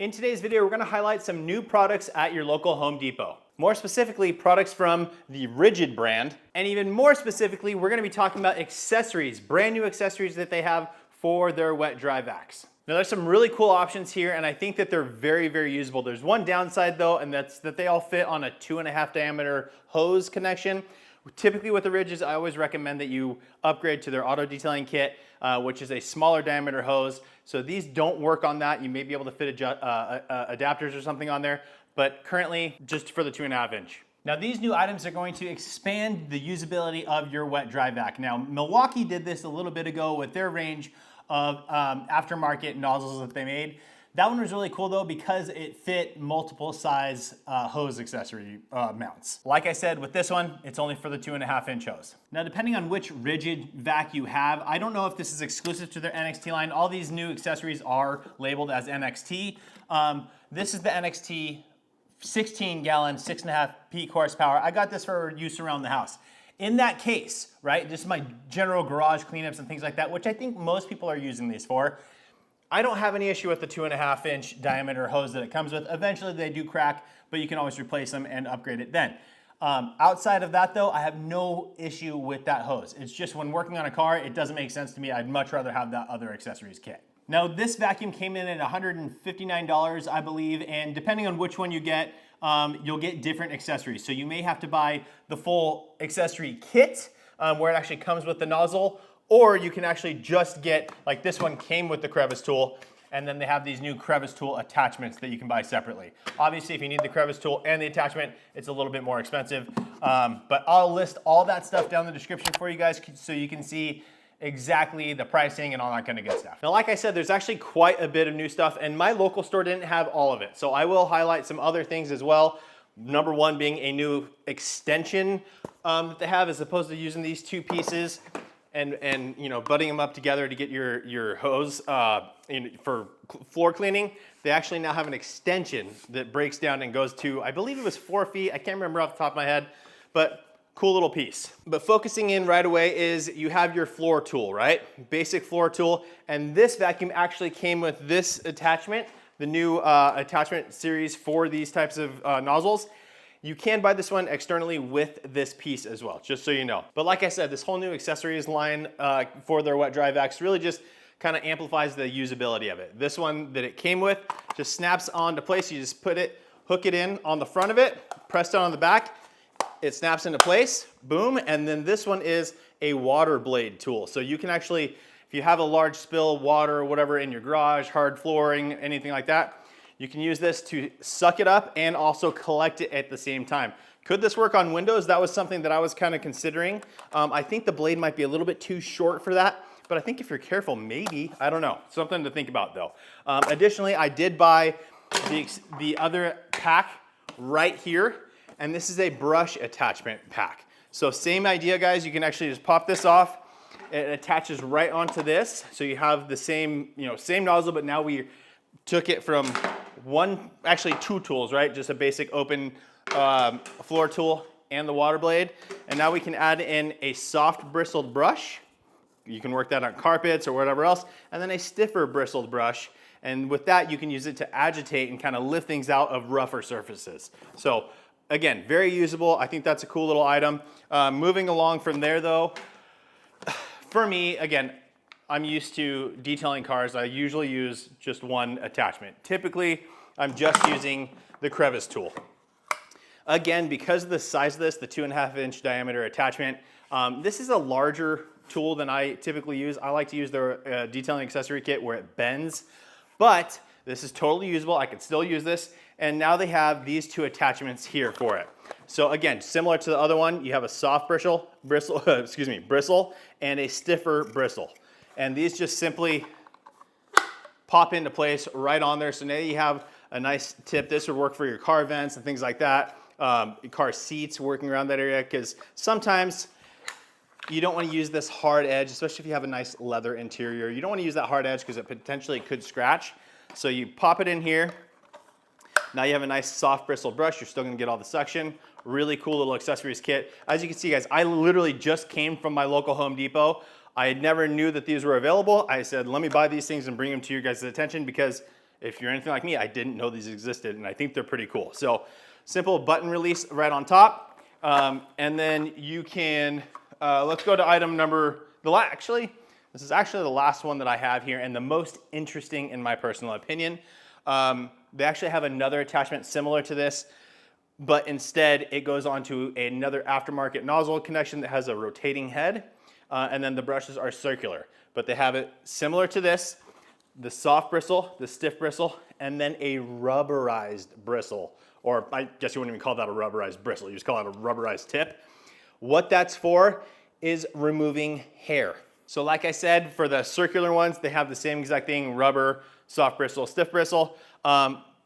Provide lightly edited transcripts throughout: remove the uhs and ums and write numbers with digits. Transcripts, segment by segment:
In today's video, we're gonna highlight some new products at your local Home Depot. More specifically, products from the Rigid brand. And even more specifically, we're gonna be talking about accessories, brand new accessories that they have for their wet dry vacs. Now there's some really cool options here, and I think that they're very, very usable. There's one downside though, and that's that they all fit on a 2.5 diameter hose connection. Typically with the Ridges, I always recommend that you upgrade to their auto detailing kit, which is a smaller diameter hose. So these don't work on that. You may be able to fit adapters or something on there, but currently just for the 2.5 inch. Now these new items are going to expand the usability of your wet dry vac. Now Milwaukee did this a little bit ago with their range of aftermarket nozzles that they made. That one was really cool though because it fit multiple size hose accessory mounts. Like I said, with this one, it's only for the 2.5 inch hose. Now depending on which Rigid vac you have, I don't know if this is exclusive to their NXT line. All these new accessories are labeled as NXT. This is the NXT 16 gallon, 6.5 peak horsepower. I got this for use around the house. In that case, right, this is my general garage cleanups and things like that, which I think most people are using these for. I don't have any issue with the 2.5 inch diameter hose that it comes with. Eventually they do crack, but you can always replace them and upgrade it then. Outside of that though, I have no issue with that hose. It's just when working on a car, it doesn't make sense to me. I'd much rather have that other accessories kit. Now this vacuum came in at $159, I believe, and depending on which one you get, you'll get different accessories. So you may have to buy the full accessory kit where it actually comes with the nozzle, or you can actually just get, like this one came with the Crevice tool, and then they have these new Crevice tool attachments that you can buy separately. Obviously, if you need the Crevice tool and the attachment, it's a little bit more expensive. But I'll list all that stuff down in the description for you guys so you can see exactly the pricing and all that kind of good stuff. Now, like I said, there's actually quite a bit of new stuff, and my local store didn't have all of it. So I will highlight some other things as well. Number one being a new extension that they have, as opposed to using these two pieces and you know, butting them up together to get your hose for floor cleaning. They actually now have an extension that breaks down and goes to, I believe it was 4 feet. I can't remember off the top of my head, but cool little piece. But focusing in right away is you have your floor tool, right? Basic floor tool. And this vacuum actually came with this attachment, the new attachment series for these types of nozzles. You can buy this one externally with this piece as well, just so you know. But like I said, this whole new accessories line for their wet dry vacs really just kind of amplifies the usability of it. This one that it came with just snaps onto place. You just hook it in on the front of it, press down on the back, it snaps into place, boom. And then this one is a water blade tool. So you can actually, if you have a large spill, water or whatever in your garage, hard flooring, anything like that, you can use this to suck it up and also collect it at the same time. Could this work on windows? That was something that I was kind of considering. I think the blade might be a little bit too short for that, but I think if you're careful, maybe, I don't know. Something to think about though. Additionally, I did buy the other pack right here, and this is a brush attachment pack. So same idea, guys. You can actually just pop this off. It attaches right onto this. So you have the same, same nozzle, but now we took it from actually two tools, right? Just a basic open floor tool and the water blade. And now we can add in a soft bristled brush. You can work that on carpets or whatever else. And then a stiffer bristled brush. And with that, you can use it to agitate and kind of lift things out of rougher surfaces. So again, very usable. I think that's a cool little item. Moving along from there though, for me, again, I'm used to detailing cars. I usually use just one attachment. Typically, I'm just using the Crevice tool. Again, because of the size of this, the 2.5 inch diameter attachment, this is a larger tool than I typically use. I like to use their detailing accessory kit where it bends, but this is totally usable. I could still use this. And now they have these two attachments here for it. So again, similar to the other one, you have a soft bristle and a stiffer bristle. And these just simply pop into place right on there. So now you have a nice tip. This would work for your car vents and things like that. Car seats, working around that area, because sometimes you don't want to use this hard edge, especially if you have a nice leather interior. You don't want to use that hard edge because it potentially could scratch. So you pop it in here. Now you have a nice soft bristle brush. You're still gonna get all the suction. Really cool little accessories kit. As you can see, guys, I literally just came from my local Home Depot. I never knew that these were available. I said, let me buy these things and bring them to your guys' attention because If you're anything like me, I didn't know these existed, and I think they're pretty cool. So simple button release right on top. And then you can, let's go to item number, this is actually the last one that I have here and the most interesting in my personal opinion. They actually have another attachment similar to this, but instead it goes onto another aftermarket nozzle connection that has a rotating head, and then the brushes are circular. But they have it similar to this, the soft bristle, the stiff bristle, and then a rubberized bristle. Or I guess you wouldn't even call that a rubberized bristle, you just call it a rubberized tip. What that's for is removing hair. So like I said, for the circular ones, they have the same exact thing, rubber, soft bristle, stiff bristle.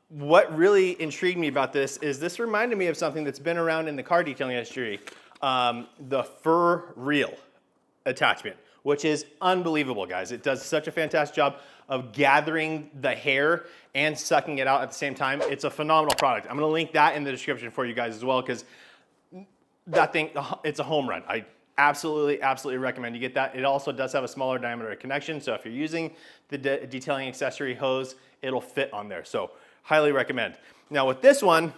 What really intrigued me about this is this reminded me of something that's been around in the car detailing industry, the fur reel attachment, which is unbelievable, guys. It does such a fantastic job of gathering the hair and sucking it out at the same time. It's a phenomenal product. I'm gonna link that in the description for you guys as well, because that thing, it's a home run. I absolutely recommend you get that. It also does have a smaller diameter connection, so if you're using the detailing accessory hose, it'll fit on there. So highly recommend. Now with this one,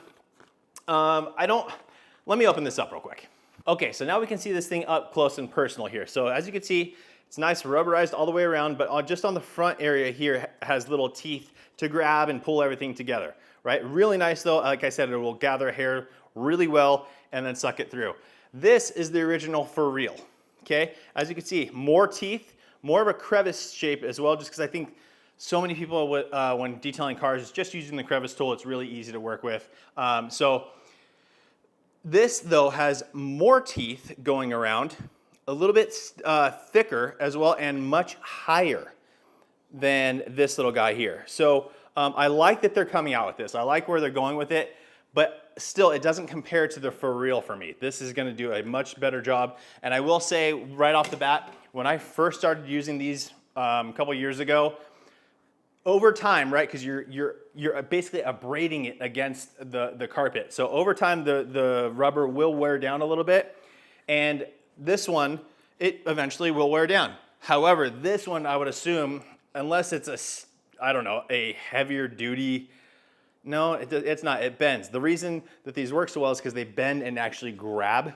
let me open this up real quick. Okay, so now we can see this thing up close and personal here. So as you can see, it's nice rubberized all the way around, but just on the front area here has little teeth to grab and pull everything together, right? Really nice though. Like I said, it will gather hair really well and then suck it through. This is the original fur reel, okay? As you can see, more teeth, more of a crevice shape as well, just because I think so many people, when detailing cars, just using the crevice tool, it's really easy to work with. So this though has more teeth going around, a little bit thicker as well, and much higher than this little guy here. So I like that they're coming out with this. I like where they're going with it, but still it doesn't compare to the for real for me. This is gonna do a much better job. And I will say right off the bat, when I first started using these a couple years ago, over time, right, because you're basically abrading it against the carpet. So over time, the rubber will wear down a little bit, and this one, it eventually will wear down. However, this one, I would assume, unless it's a heavier duty, no, it's not, it bends. The reason that these work so well is because they bend and actually grab.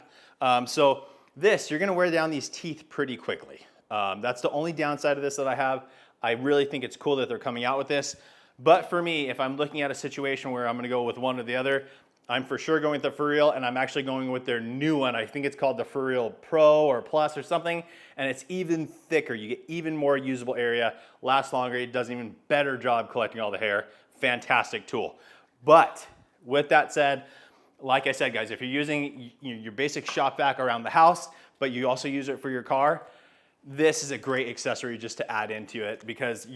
So this, you're gonna wear down these teeth pretty quickly. That's the only downside of this that I have. I really think it's cool that they're coming out with this. But for me, if I'm looking at a situation where I'm gonna go with one or the other, I'm for sure going with the For Real, and I'm actually going with their new one. I think it's called the For Real Pro or Plus or something, and it's even thicker. You get even more usable area, lasts longer, it does an even better job collecting all the hair. Fantastic tool. But with that said, like I said, guys, if you're using your basic shop vac around the house, but you also use it for your car, this is a great accessory just to add into it, because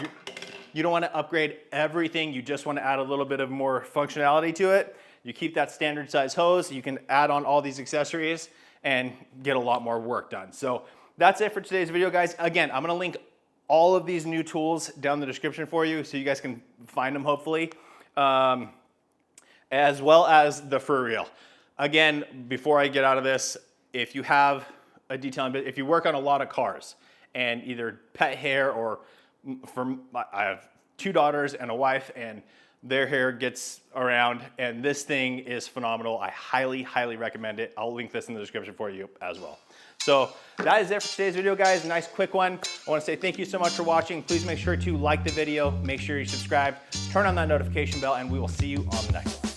you don't want to upgrade everything. You just want to add a little bit of more functionality to it. You keep that standard size hose. You can add on all these accessories and get a lot more work done. So that's it for today's video, guys. Again, I'm going to link all of these new tools down in the description for you so you guys can find them hopefully, as well as the For Real. Again, before I get out of this, if you have a detailing, if you work on a lot of cars and either pet hair or I have 2 daughters and a wife, and their hair gets around, and this thing is phenomenal. I highly recommend it. I'll link this in the description for you as well. So that is it for today's video, guys. Nice quick one. I want to say thank you so much for watching. Please make sure to like the video, make sure you subscribe, turn on that notification bell, and we will see you on the next one.